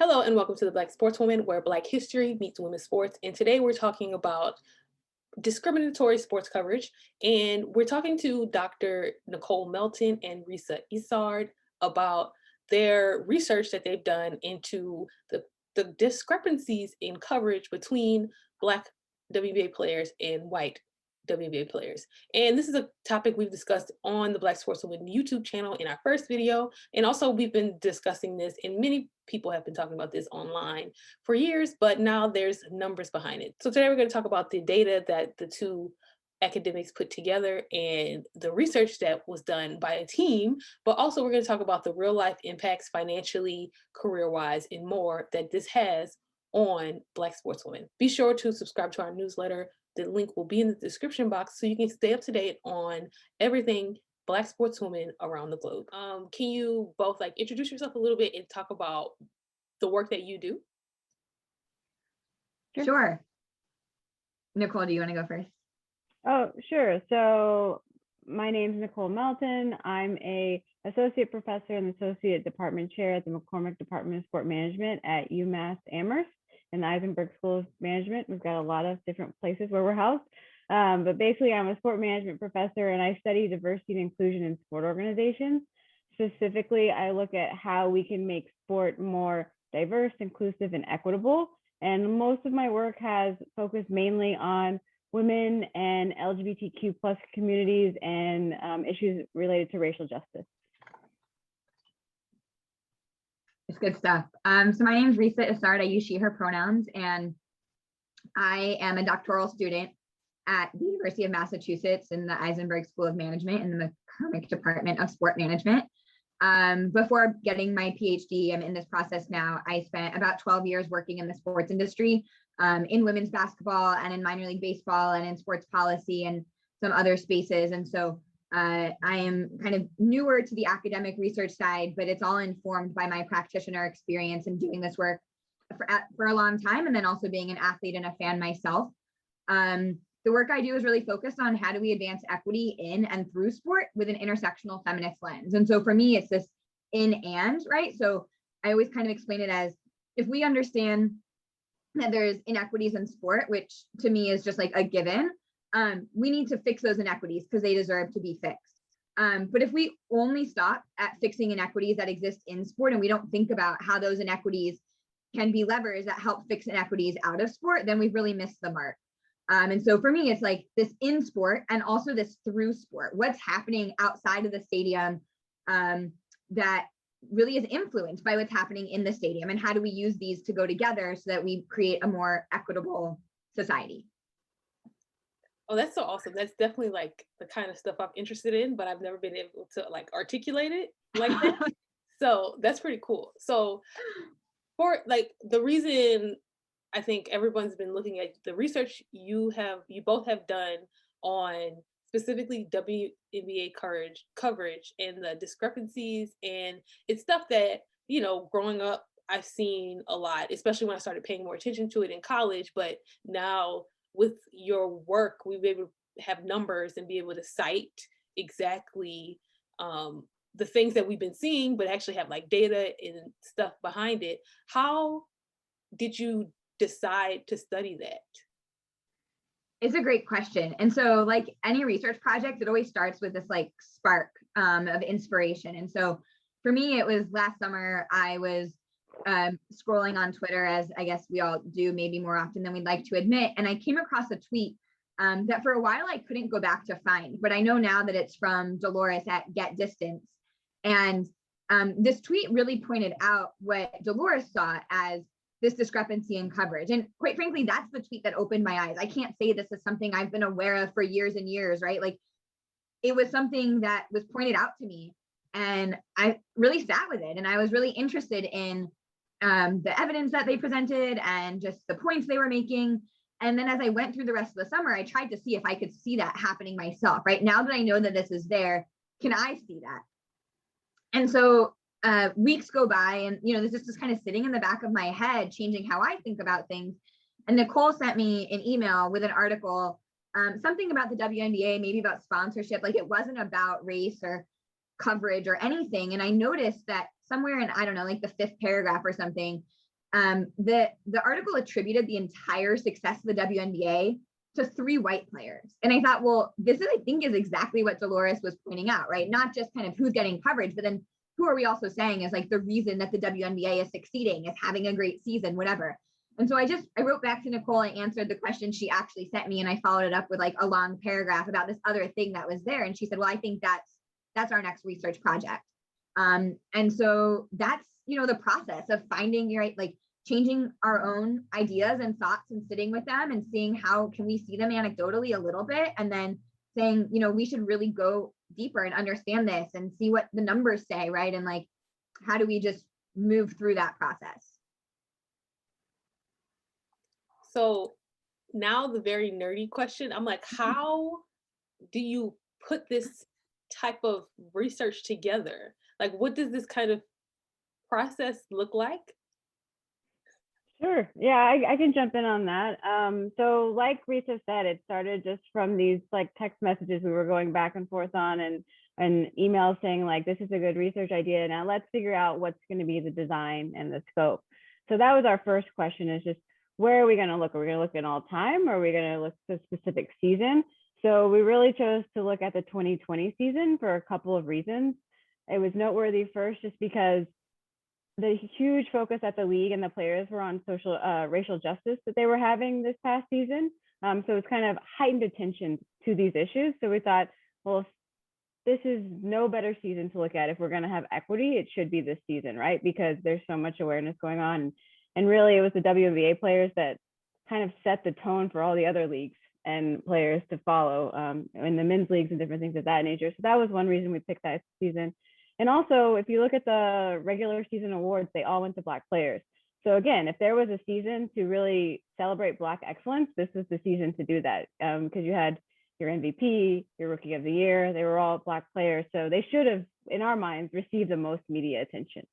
Hello and welcome to the Black Sportswoman, where Black history meets women's sports. And today we're talking about discriminatory sports coverage. And we're talking to Dr. Nicole Melton and Risa Isard about their research that they've done into the discrepancies in coverage between Black WNBA players and white WNBA players. And this is a topic we've discussed on the Black Sportswoman YouTube channel in our first video. And also we've been discussing this, and many people have been talking about this online for years, but now there's numbers behind it. So today we're going to talk about the data that the two academics put together and the research that was done by a team, but also we're going to talk about the real life impacts financially, career-wise, and more that this has on Black sportswomen. Be sure to subscribe to our newsletter. The link will be in the description box so you can stay up to date on everything Black sportswomen around the globe. Can you both introduce yourself a little bit and talk about the work that you do? Sure. Nicole, do you want to go first? Oh, sure. So my name is Nicole Melton. I'm a associate professor and associate department chair at the McCormick Department of Sport Management at UMass Amherst in the Eisenberg School of Management. We've got a lot of different places where we're housed. But basically, I'm a sport management professor and I study diversity and inclusion in sport organizations. Specifically, I look at how we can make sport more diverse, inclusive, and equitable. And most of my work has focused mainly on women and LGBTQ plus communities and issues related to racial justice. It's good stuff. So my name is Risa Isard. I use she, her pronouns, and I am a doctoral student at the University of Massachusetts in the Eisenberg School of Management in the McCormick Department of Sport Management. Before getting my PhD, I'm in this process now. I spent about 12 years working in the sports industry, in women's basketball and in minor league baseball and in sports policy and some other spaces. And so I am kind of newer to the academic research side, but it's all informed by my practitioner experience in doing this work for a long time, and then also being an athlete and a fan myself. The work I do is really focused on how do we advance equity in and through sport with an intersectional feminist lens. And so for me, it's this and, right? So I always kind of explain it as, if we understand that there's inequities in sport, which to me is just like a given, we need to fix those inequities because they deserve to be fixed. But if we only stop at fixing inequities that exist in sport and we don't think about how those inequities can be levers that help fix inequities out of sport, then we've really missed the mark. And so for me, it's like this in sport and also this through sport. What's happening outside of the stadium that really is influenced by what's happening in the stadium, and how do we use these to go together so that we create a more equitable society? Oh, that's so awesome. That's definitely like the kind of stuff I'm interested in, but I've never been able to articulate it like that. So that's pretty cool. So for the reason I think everyone's been looking at the research you both have done on specifically WNBA coverage and the discrepancies, and it's stuff that, growing up, I've seen a lot, especially when I started paying more attention to it in college. But now with your work, we've been able to have numbers and be able to cite exactly the things that we've been seeing, but actually have data and stuff behind it. How did you decide to study that? It's a great question. And so like any research project, it always starts with this spark of inspiration. And so for me, it was last summer, I was scrolling on Twitter, as I guess we all do, maybe more often than we'd like to admit. And I came across a tweet that for a while I couldn't go back to find, but I know now that it's from Dolores at Get Distance. And this tweet really pointed out what Dolores saw as this discrepancy in coverage. And quite frankly, that's the tweet that opened my eyes. I can't say this is something I've been aware of for years and years, right? It was something that was pointed out to me, and I really sat with it. And I was really interested in the evidence that they presented and just the points they were making. And then as I went through the rest of the summer, I tried to see if I could see that happening myself, right? Now that I know that this is there, can I see that? And so weeks go by, and this is just kind of sitting in the back of my head, changing how I think about things. And Nicole sent me an email with an article, something about the WNBA, maybe about sponsorship. It wasn't about race or coverage or anything. And I noticed that somewhere in, I don't know, the fifth paragraph or something, The article attributed the entire success of the WNBA to 3 white players. And I thought, well, this is, I think, is exactly what Dolores was pointing out, right? Not just kind of who's getting coverage, but then who are we also saying is like the reason that the WNBA is succeeding, is having a great season, whatever. And so I wrote back to Nicole, I answered the question she actually sent me, and I followed it up with like a long paragraph about this other thing that was there. And she said, well, I think that's our next research project. And so that's, the process of finding your, like, changing our own ideas and thoughts and sitting with them and seeing how can we see them anecdotally a little bit, and then saying, we should really go deeper and understand this and see what the numbers say, right? And like, how do we just move through that process? So now the very nerdy question, I'm like, how do you put this type of research together? Like, what does this kind of process look like? Sure. Yeah, I can jump in on that. So like Rita said, it started just from these like text messages we were going back and forth on, and emails saying like, this is a good research idea. Now let's figure out what's going to be the design and the scope. So that was our first question, is just, where are we going to look? Are we going to look at all time, or are we going to look at a specific season? So we really chose to look at the 2020 season for a couple of reasons. It was noteworthy first, just because the huge focus at the league and the players were on racial justice that they were having this past season. So it's kind of heightened attention to these issues. So we thought, well, if this is no better season to look at, if we're going to have equity, it should be this season, right? Because there's so much awareness going on. And really, it was the WNBA players that kind of set the tone for all the other leagues and players to follow in the men's leagues and different things of that nature. So that was one reason we picked that season. And also, if you look at the regular season awards, they all went to Black players. So again, if there was a season to really celebrate Black excellence, this was the season to do that, because you had your MVP, your Rookie of the Year, they were all Black players. So they should have, in our minds, received the most media attention.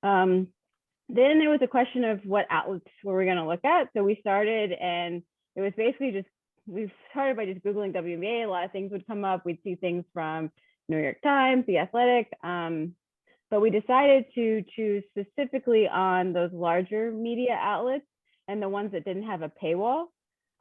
Then there was a question of what outlets were we going to look at. So we started, and it was basically we started by just Googling WNBA. A lot of things would come up. We'd see things from New York Times, The Athletic, but we decided to choose specifically on those larger media outlets and the ones that didn't have a paywall,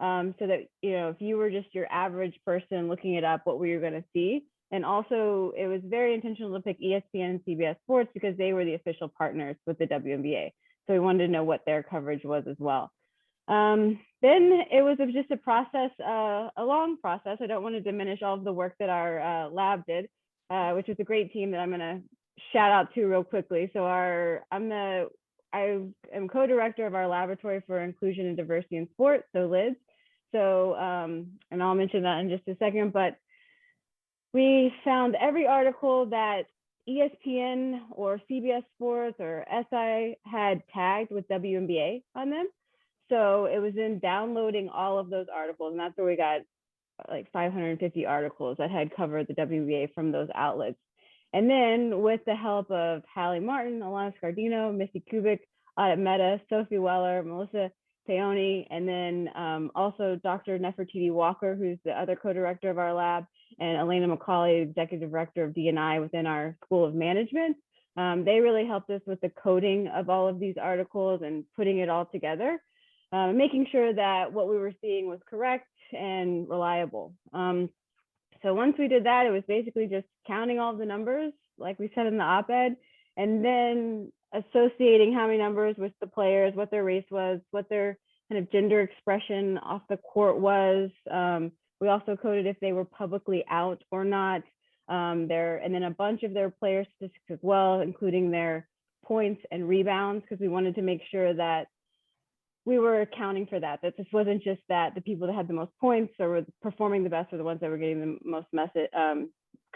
so that, if you were just your average person looking it up, what were you going to see? And also, it was very intentional to pick ESPN and CBS Sports because they were the official partners with the WNBA. So we wanted to know what their coverage was as well. Then it was just a process, a long process. I don't want to diminish all of the work that our lab did, which was a great team that I'm going to shout out to real quickly. So I am co-director of our Laboratory for Inclusion and Diversity in Sport, so LIDS. So, and I'll mention that in just a second, but we found every article that ESPN or CBS Sports or SI had tagged with WNBA on them. So it was in downloading all of those articles, and that's where we got like 550 articles that had covered the WNBA from those outlets. And then with the help of Hallie Martin, Alana Scardino, Misty Kubik, Audit Meta, Sophie Weller, Melissa Teoni, and then also Dr. Nefertiti Walker, who's the other co-director of our lab, and Elena McCauley, executive director of D&I within our School of Management. They really helped us with the coding of all of these articles and putting it all together, making sure that what we were seeing was correct and reliable. So once we did that, it was basically just counting all the numbers, like we said in the op-ed, and then associating how many numbers with the players, what their race was, what their kind of gender expression off the court was. We also coded if they were publicly out or not, and then a bunch of their player statistics as well, including their points and rebounds, because we wanted to make sure that we were accounting for that this wasn't just that the people that had the most points or were performing the best were the ones that were getting the most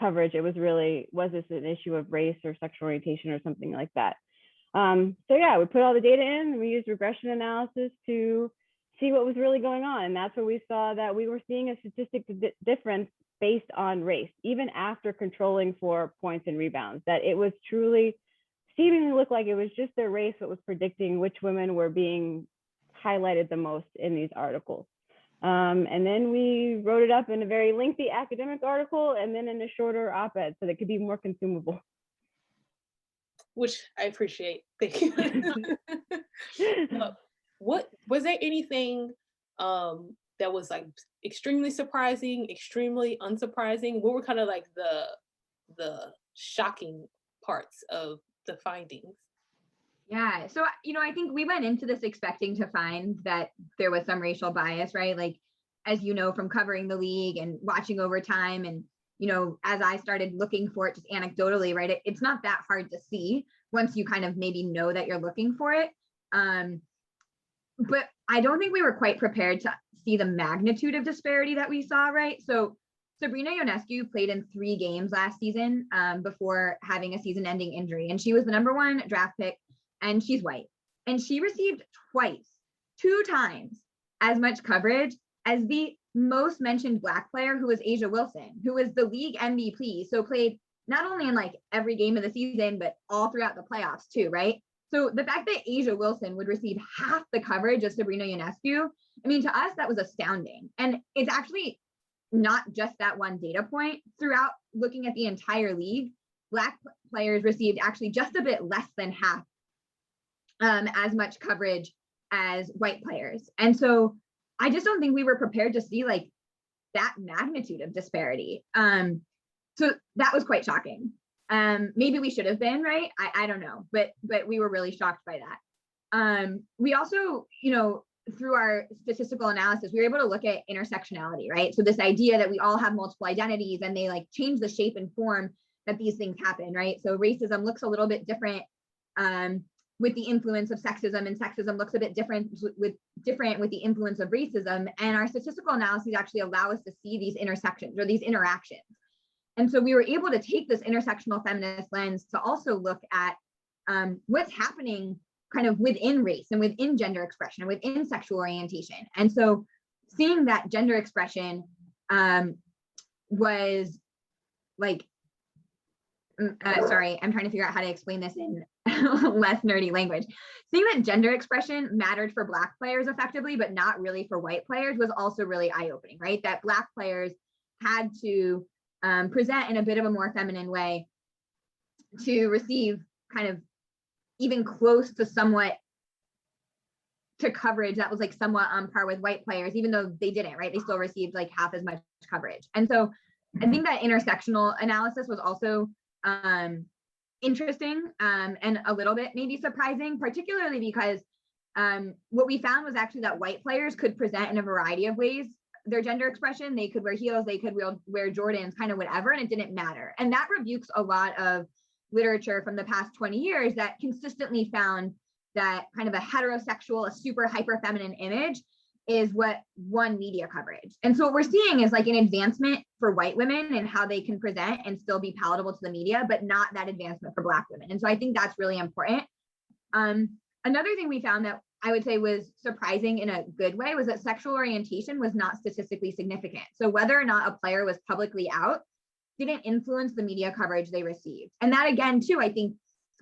coverage. It was really, was this an issue of race or sexual orientation or something like that? So yeah, we put all the data in, and we used regression analysis to see what was really going on. And that's where we saw that we were seeing a statistic difference based on race, even after controlling for points and rebounds, that it was truly seemingly looked like it was just their race that was predicting which women were being highlighted the most in these articles. And then we wrote it up in a very lengthy academic article and then in a shorter op-ed so that it could be more consumable. Which I appreciate. Thank you. Uh, what was there anything that was like extremely surprising, extremely unsurprising? What were kind of like the shocking parts of the findings? Yeah. So, I think we went into this expecting to find that there was some racial bias, right? Like, as you know, from covering the league and watching over time, and, as I started looking for it just anecdotally, right? It's not that hard to see once you kind of maybe know that you're looking for it. But I don't think we were quite prepared to see the magnitude of disparity that we saw, right? So Sabrina Ionescu played in 3 games last season before having a season-ending injury, and she was the #1 draft pick, and she's white. And she received 2 times as much coverage as the most mentioned Black player, who was Asia Wilson, who was the league MVP. So played not only in like every game of the season, but all throughout the playoffs too, right? So the fact that Asia Wilson would receive half the coverage of Sabrina Ionescu, I mean, to us, that was astounding. And it's actually not just that one data point. Throughout looking at the entire league, Black players received actually just a bit less than half as much coverage as white players. And so I just don't think we were prepared to see like that magnitude of disparity. So that was quite shocking. Maybe we should have been, right? I don't know, but we were really shocked by that. We also, through our statistical analysis, we were able to look at intersectionality, right? So this idea that we all have multiple identities and they like change the shape and form that these things happen, right? So racism looks a little bit different with the influence of sexism, and sexism looks a bit different with the influence of racism. And our statistical analyses actually allow us to see these intersections or these interactions. And so we were able to take this intersectional feminist lens to also look at what's happening kind of within race and within gender expression and within sexual orientation. And so seeing that gender expression was like, sorry, I'm trying to figure out how to explain this in less nerdy language. Seeing that gender expression mattered for Black players effectively, but not really for white players, was also really eye-opening, right? That Black players had to present in a bit of a more feminine way to receive kind of even close to somewhat to coverage that was like somewhat on par with white players, even though they didn't, right? They still received like half as much coverage. And so I think that intersectional analysis was also interesting and a little bit maybe surprising, particularly because what we found was actually that white players could present in a variety of ways their gender expression. They could wear heels, they could wear Jordans, kind of whatever, and it didn't matter. And that rebukes a lot of literature from the past 20 years that consistently found that kind of a heterosexual, a super hyper feminine image is what won media coverage. And so what we're seeing is like an advancement for white women and how they can present and still be palatable to the media, but not that advancement for Black women. And so I think that's really important. Another thing we found that I would say was surprising in a good way was that sexual orientation was not statistically significant. So whether or not a player was publicly out didn't influence the media coverage they received. And that again, too, I think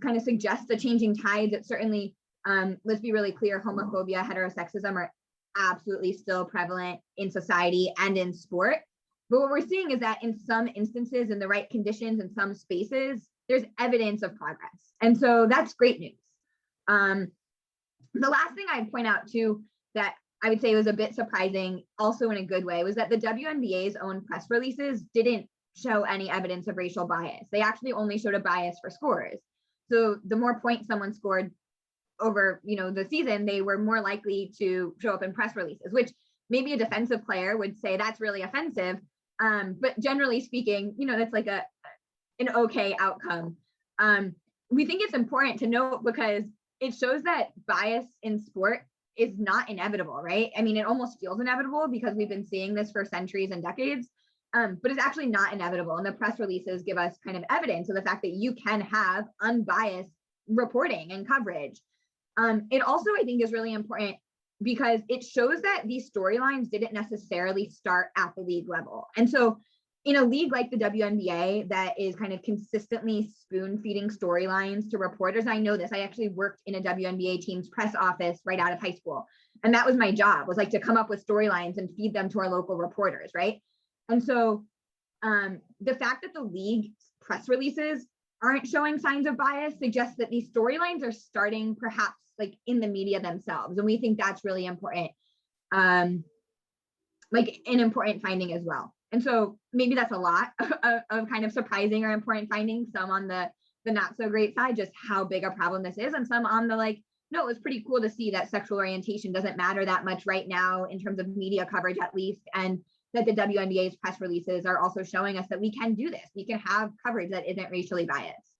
kind of suggests the changing tides. That certainly, let's be really clear, homophobia, heterosexism are absolutely still prevalent in society and in sport. But what we're seeing is that in some instances, in the right conditions, in some spaces, there's evidence of progress. And so that's great news. The last thing I'd point out too, that I would say was a bit surprising, also in a good way, was that the WNBA's own press releases didn't show any evidence of racial bias. They actually only showed a bias for scorers. So the more points someone scored over, the season, they were more likely to show up in press releases, which maybe a defensive player would say that's really offensive. But generally speaking, that's like an okay outcome. We think it's important to note because it shows that bias in sport is not inevitable, right? I mean, it almost feels inevitable because we've been seeing this for centuries and decades, but it's actually not inevitable. And the press releases give us kind of evidence of the fact that you can have unbiased reporting and coverage. It also, I think, is really important because it shows that these storylines didn't necessarily start at the league level. And so in a league like the WNBA that is kind of consistently spoon feeding storylines to reporters, I know this, I actually worked in a WNBA team's press office right out of high school. And that was my job, was like to come up with storylines and feed them to our local reporters, right? And so the fact that the league's press releases aren't showing signs of bias suggests that these storylines are starting perhaps like in the media themselves. And we think that's really important, like an important finding as well. And so maybe that's a lot of kind of surprising or important findings, some on the not so great side, just how big a problem this is, and some on the like, no, it was pretty cool to see that sexual orientation doesn't matter that much right now in terms of media coverage, at least, and that the WNBA's press releases are also showing us that we can do this. We can have coverage that isn't racially biased.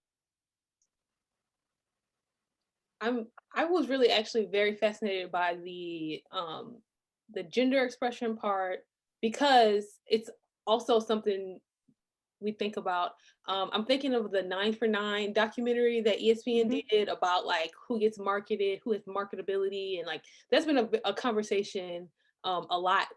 I was really actually very fascinated by the gender expression part, because it's also something we think about. I'm thinking of the 9 for 9 documentary that ESPN Mhm. did about like who gets marketed, who has marketability, and like that's been a conversation a lot.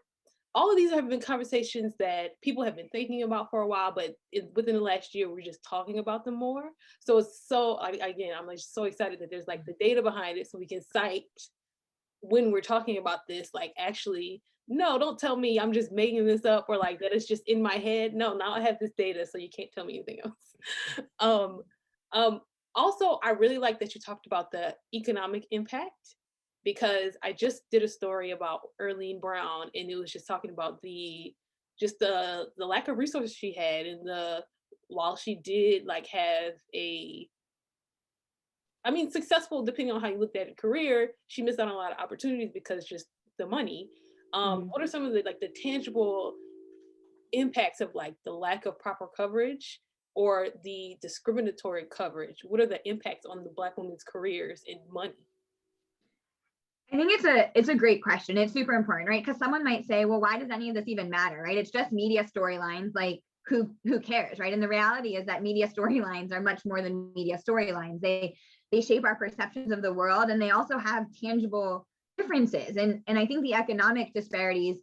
All of these have been conversations that people have been thinking about for a while, but within the last year, we're just talking about them more. So it's so, again, I'm like so excited that there's like the data behind it, so we can cite when we're talking about this, like actually, no, don't tell me I'm just making this up, or like that it's just in my head. No, now I have this data, so you can't tell me anything else. um, um, Also, I really like that you talked about the economic impact, because I just did a story about Earlene Brown, and it was just talking about the lack of resources she had, and the while she did like have a, I mean, successful depending on how you looked at it career, she missed out on a lot of opportunities because just the money. Mhm. What are some of the like the tangible impacts of like the lack of proper coverage or the discriminatory coverage? What are the impacts on the Black women's careers and money? I think it's a great question. It's super important, right? Because someone might say, well, why does any of this even matter, right? It's just media storylines. Like, who cares, right? And the reality is that media storylines are much more than media storylines. They shape our perceptions of the world, and they also have tangible differences. And I think the economic disparities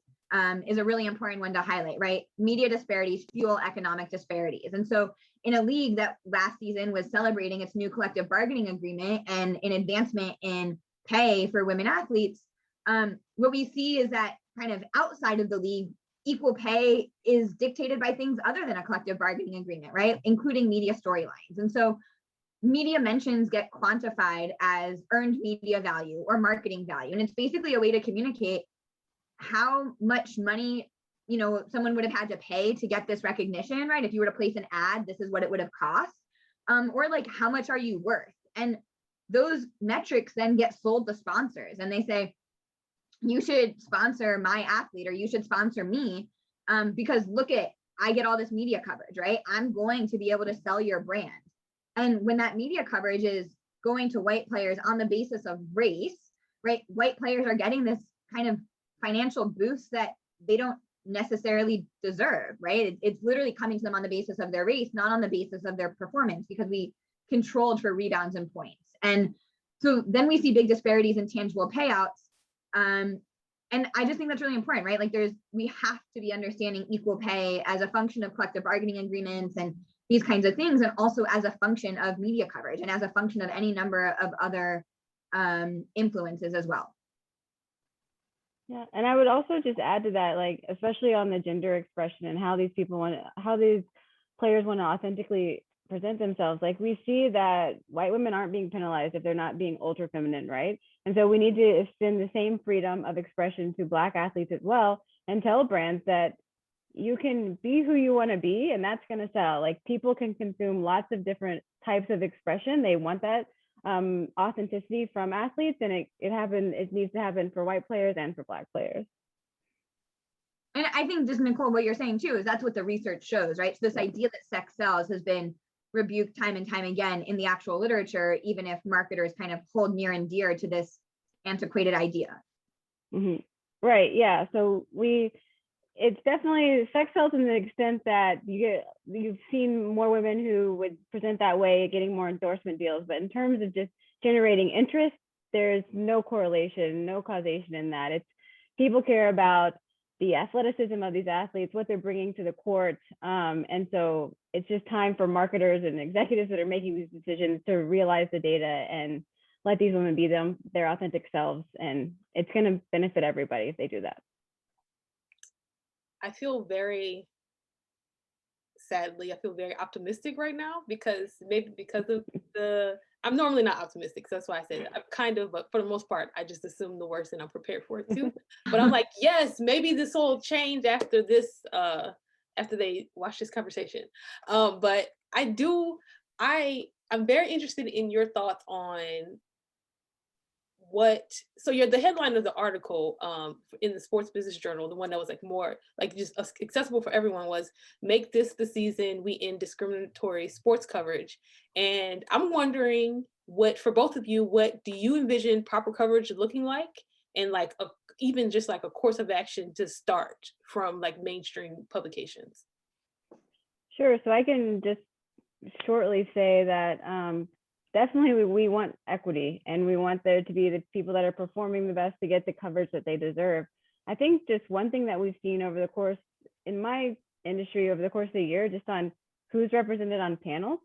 is a really important one to highlight, right? Media disparities fuel economic disparities, and so in a league that last season was celebrating its new collective bargaining agreement and an advancement in pay for women athletes, what we see is that kind of outside of the league, equal pay is dictated by things other than a collective bargaining agreement, right? Including media storylines. And so media mentions get quantified as earned media value or marketing value. And it's basically a way to communicate how much money, someone would have had to pay to get this recognition, right? If you were to place an ad, this is what it would have cost. Or like, how much are you worth? And those metrics then get sold to sponsors, and they say, you should sponsor my athlete, or you should sponsor me, because look at, I get all this media coverage, right? I'm going to be able to sell your brand. And when that media coverage is going to white players on the basis of race, right? White players are getting this kind of financial boost that they don't necessarily deserve, right? It's literally coming to them on the basis of their race, not on the basis of their performance, because we controlled for rebounds and points. And so then we see big disparities in tangible payouts. And I just think that's really important, right? Like we have to be understanding equal pay as a function of collective bargaining agreements and these kinds of things, and also as a function of media coverage and as a function of any number of other influences as well. Yeah, and I would also just add to that, like, especially on the gender expression and how these players want to authentically present themselves. Like, we see that white women aren't being penalized if they're not being ultra feminine, right? And so we need to extend the same freedom of expression to Black athletes as well, and tell brands that you can be who you want to be, and that's going to sell. Like, people can consume lots of different types of expression. They want that authenticity from athletes, and it needs to happen for white players and for Black players. And I think, just Nicole, what you're saying too is that's what the research shows, right? So this idea that sex sells has been rebuked time and time again in the actual literature, even if marketers kind of hold near and dear to this antiquated idea. Mm-hmm. Right. Yeah. So it's definitely sex sells in the extent that you've seen more women who would present that way getting more endorsement deals, but in terms of just generating interest, there's no correlation, no causation in that. It's people care about the athleticism of these athletes, what they're bringing to the court, and so it's just time for marketers and executives that are making these decisions to realize the data and let these women be their authentic selves, and it's going to benefit everybody if they do that. I feel very optimistic right now, because maybe because of I'm normally not optimistic, so that's why I say that. I'm kind of, but for the most part, I just assume the worst and I'm prepared for it too. But I'm like, yes, maybe this will change after this, after they watch this conversation. But I'm very interested in your thoughts on so you're the headline of the article in the Sports Business Journal, the one that was like more like just accessible for everyone, was "Make this the season we end discriminatory sports coverage." And I'm wondering, what for both of you, what do you envision proper coverage looking like, and like even just like a course of action to start from like mainstream publications? Sure. So I can just shortly say that definitely we want equity, and we want there to be the people that are performing the best to get the coverage that they deserve. I think just one thing that we've seen over the course in my industry over the course of the year, just on who's represented on panels,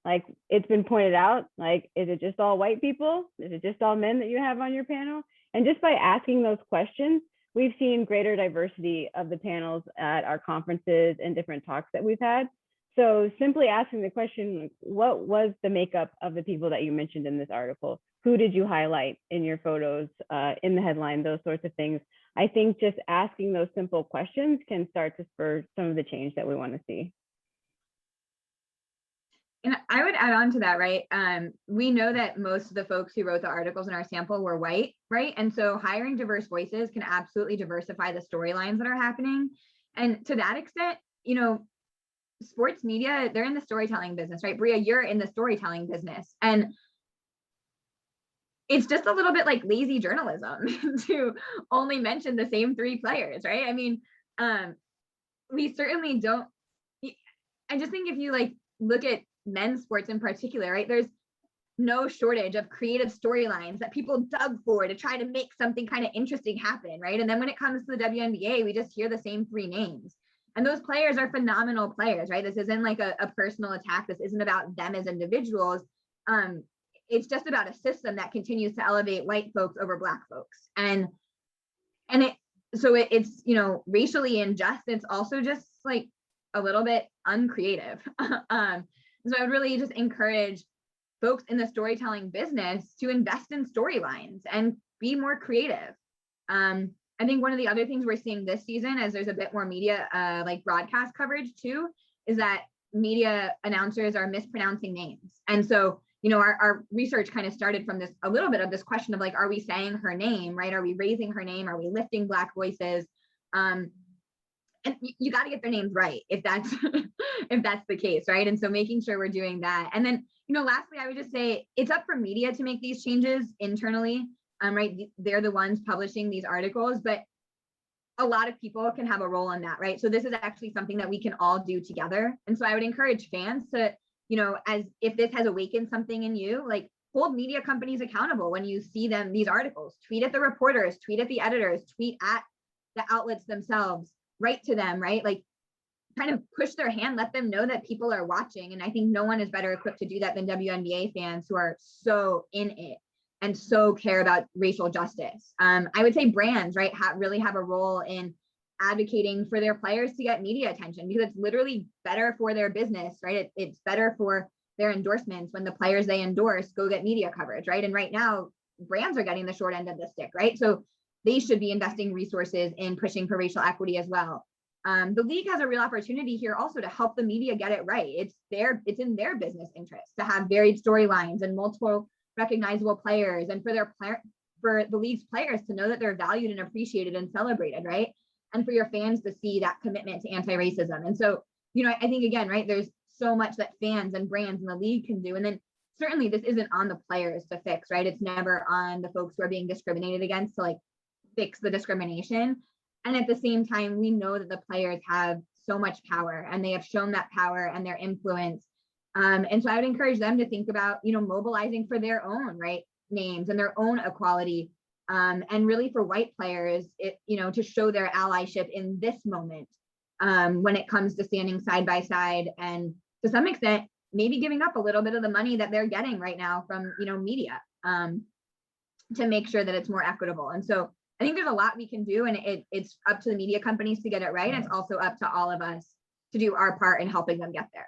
like it's been pointed out, like, is it just all white people? Is it just all men that you have on your panel? And just by asking those questions, we've seen greater diversity of the panels at our conferences and different talks that we've had. So simply asking the question, what was the makeup of the people that you mentioned in this article? Who did you highlight in your photos, in the headline, those sorts of things? I think just asking those simple questions can start to spur some of the change that we want to see. And I would add on to that, right? We know that most of the folks who wrote the articles in our sample were white, right? And so hiring diverse voices can absolutely diversify the storylines that are happening. And to that extent, sports media, they're in the storytelling business, right? Bria, you're in the storytelling business. And it's just a little bit like lazy journalism to only mention the same three players, right? I mean, we certainly don't. I just think if you like look at men's sports in particular, right? There's no shortage of creative storylines that people dug for to try to make something kind of interesting happen, right? And then when it comes to the WNBA, we just hear the same three names. And those players are phenomenal players, right? This isn't like a personal attack. This isn't about them as individuals. It's just about a system that continues to elevate white folks over Black folks. And it's racially unjust. It's also just like a little bit uncreative. So I would really just encourage folks in the storytelling business to invest in storylines and be more creative. I think one of the other things we're seeing this season, as there's a bit more media, like broadcast coverage too, is that media announcers are mispronouncing names. And so, our research kind of started from a little bit of this question of like, are we saying her name, right? Are we raising her name? Are we lifting Black voices? And you got to get their names right if that's if that's the case, right? And so making sure we're doing that. And then, lastly, I would just say it's up for media to make these changes internally. Right? They're the ones publishing these articles, but a lot of people can have a role in that, right? So this is actually something that we can all do together. And so I would encourage fans to, as if this has awakened something in you, like hold media companies accountable when you see these articles, tweet at the reporters, tweet at the editors, tweet at the outlets themselves, write to them, right? Like kind of push their hand, let them know that people are watching. And I think no one is better equipped to do that than WNBA fans who are so in it and so care about racial justice. I would say brands, right, really have a role in advocating for their players to get media attention, because it's literally better for their business, right? It's better for their endorsements when the players they endorse go get media coverage, right? And right now, brands are getting the short end of the stick, right? So they should be investing resources in pushing for racial equity as well. The league has a real opportunity here also to help the media get it right. It's in their business interest to have varied storylines and multiple recognizable players, and for the league's players to know that they're valued and appreciated and celebrated, right? And for your fans to see that commitment to anti-racism. And so, I think again, right, there's so much that fans and brands in the league can do. And then certainly this isn't on the players to fix, right? It's never on the folks who are being discriminated against to like fix the discrimination. And at the same time, we know that the players have so much power, and they have shown that power and their influence. And so I would encourage them to think about, mobilizing for their own right names and their own equality. And really for white players, to show their allyship in this moment when it comes to standing side by side, and to some extent, maybe giving up a little bit of the money that they're getting right now from, media to make sure that it's more equitable. And so I think there's a lot we can do, and it's up to the media companies to get it right. It's also up to all of us to do our part in helping them get there.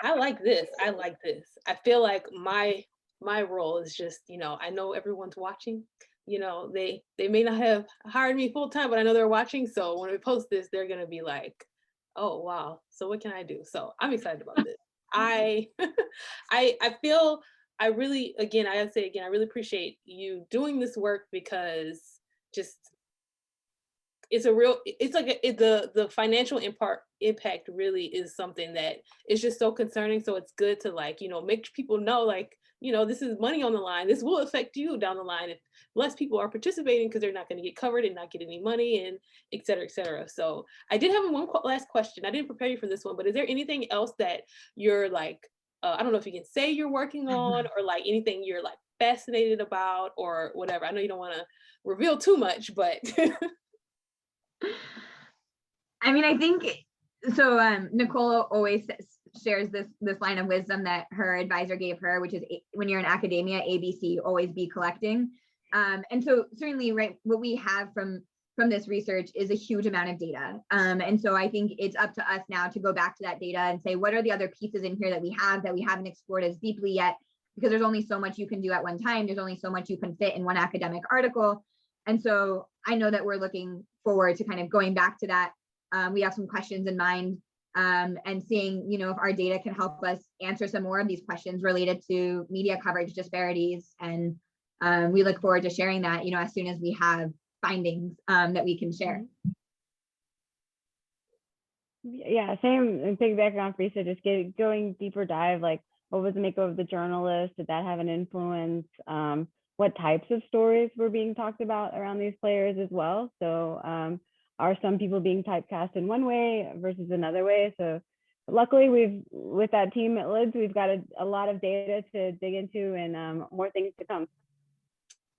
I like this. I like this. I feel like my role is just, I know everyone's watching. They may not have hired me full time, but I know they're watching. So when we post this, they're gonna be like, "Oh wow, so what can I do?" So I'm excited about this. I I feel I really again I gotta say again I really appreciate you doing this work because just it's a real it's like the financial impact really is something that is just so concerning, so it's good to like make people know like this is money on the line, this will affect you down the line if less people are participating because they're not going to get covered and not get any money and et cetera, et cetera. So I did have last question. I didn't prepare you for this one, but is there anything else that you're like I don't know if you can say you're working on or like anything you're like fascinated about or whatever. I know you don't want to reveal too much, but I mean, I think so. Nicole always shares this line of wisdom that her advisor gave her, which is when you're in academia, ABC, always be collecting. And so certainly, right, what we have from this research is a huge amount of data. And so I think it's up to us now to go back to that data and say, what are the other pieces in here that we haven't explored as deeply yet? Because there's only so much you can do at one time. There's only so much you can fit in one academic article. And so I know that we're looking forward to kind of going back to that. We have some questions in mind and seeing, if our data can help us answer some more of these questions related to media coverage disparities. And we look forward to sharing that, as soon as we have findings that we can share. Yeah, same. And piggyback on Frisa, just going deeper dive, like what was the makeup of the journalist? Did that have an influence? What types of stories were being talked about around these players as well? So are some people being typecast in one way versus another way? So luckily with that team at Lids, we've got a lot of data to dig into and more things to come.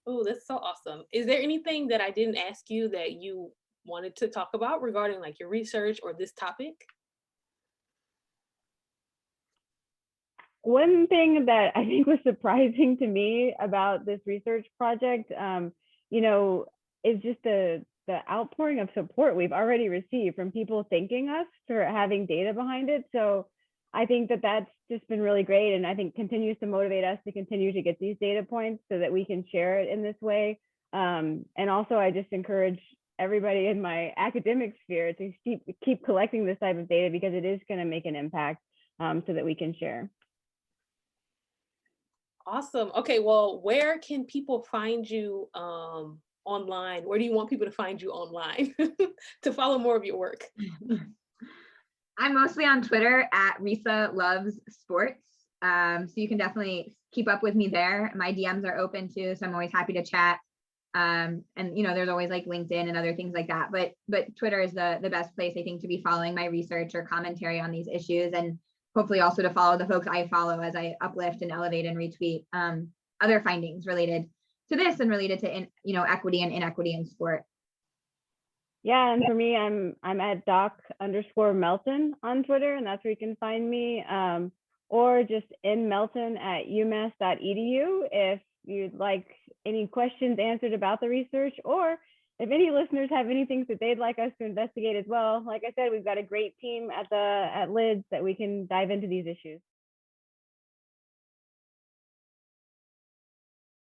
Oh, that's so awesome. Is there anything that I didn't ask you that you wanted to talk about regarding like your research or this topic? One thing that I think was surprising to me about this research project, is just the outpouring of support we've already received from people thanking us for having data behind it. So I think that that's just been really great. And I think continues to motivate us to continue to get these data points so that we can share it in this way. And also I just encourage everybody in my academic sphere to keep collecting this type of data because it is going to make an impact so that we can share. Awesome. Okay, well, where can people find you online? Where do you want people to find you online to follow more of your work? I'm mostly on Twitter at Risa Loves Sports. So you can definitely keep up with me there. My DMs are open too, so I'm always happy to chat. And there's always like LinkedIn and other things like that. But Twitter is the best place, I think, to be following my research or commentary on these issues, and hopefully also to follow the folks I follow as I uplift and elevate and retweet other findings related to this and related to equity and inequity in sport. Yeah, and for me, I'm at doc_Melton on Twitter, and that's where you can find me, or just in Melton at umass.edu if you'd like any questions answered about the research, or if any listeners have anything that they'd like us to investigate as well. Like I said, we've got a great team at Lids that we can dive into these issues.